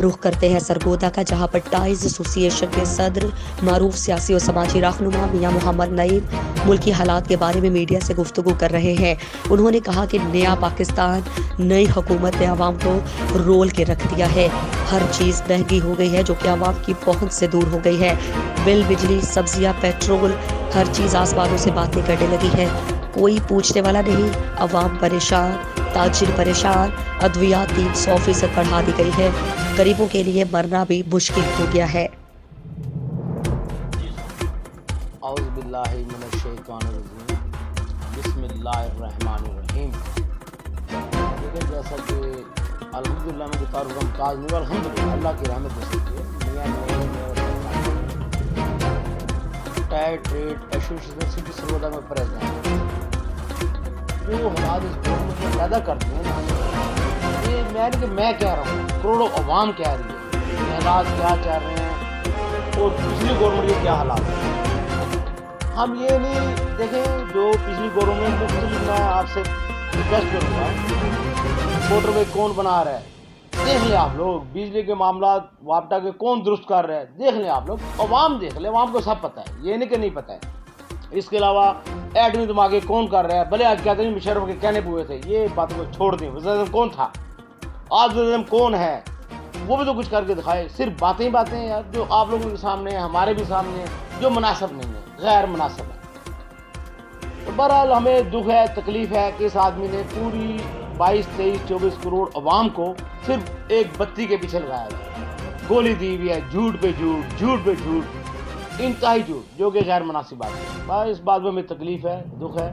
रुख करते हैं सरगोदा का, जहां पर टाइज एसोसिएशन के सदर मारूफ सियासी और समाजी रहनुमा मियां मोहम्मद नईम मुल्की हालात के बारे में मीडिया से गुफ्तगू कर रहे हैं। उन्होंने कहा कि नया पाकिस्तान नई हुकूमत ने आवाम को रोल के रख दिया है। हर चीज़ महंगी हो गई है जो कि आवाम की पहुंच से दूर हो गई है। बिल, बिजली, सब्जियां, पेट्रोल, हर चीज़ आसमानों से बातें करने लगी है। कोई पूछने वाला नहीं। आवाम परेशान, ताजिर परेशान। अद्वियात 300% बढ़ा दी गई है। गरीबों के लिए मरना भी मुश्किल हो गया है। बिस्मिल्लाहिर्रहमानिर्रहीम। देखिए, जैसा कि अल्हम्दुलिल्लाह में दुकान काज नहीं, अल्हम्दुलिल्लाह अल्लाह की रहमत से tyre trade association city Sargodha में प्रेसिडेंट जो हालात इस गवर्नमेंट में पैदा करते हैं ना, ये मैं कह रहा हूँ, करोड़ों अवाम कह रही है ये हालात क्या चाह रहे हैं और पिछली गवर्नमेंट के क्या हालात हैं। हम ये नहीं देखें जो पिछली गवर्नमेंट में, मैं आपसे रिक्वेस्ट करूँगा, मोटरवे कौन बना रहा है देख लें आप लोग, बिजली के मामला वापटा के कौन दुरुस्त कर रहा है देख लें आप लोग, अवाम देख ले, अवाम को सब पता है, ये नहीं कि नहीं पता है। इसके अलावा एटमी दिमागे कौन कर रहा है, भले आज कहते हैं मुशर्रफ के कहने हुए थे, ये बात को छोड़ दें। वज़ीर कौन था, आज वज़ीर कौन है, वो भी तो कुछ करके दिखाए। सिर्फ बातें ही बातें यार, जो आप लोगों के सामने है, हमारे भी सामने है, जो मुनासिब नहीं है, गैर मुनासिब है। तो बहरहाल हमें दुख है, तकलीफ है कि इस आदमी ने पूरी 22, 23, 24 करोड़ अवाम को सिर्फ एक बत्ती के पीछे लगाया है, गोली दी हुई है, झूठ पे झूठ, झूठ पे झूठ, इंतहाई झूठ, जो कि गैर मुनासिब बात है। बस इस बात में हमें तकलीफ है, दुख है।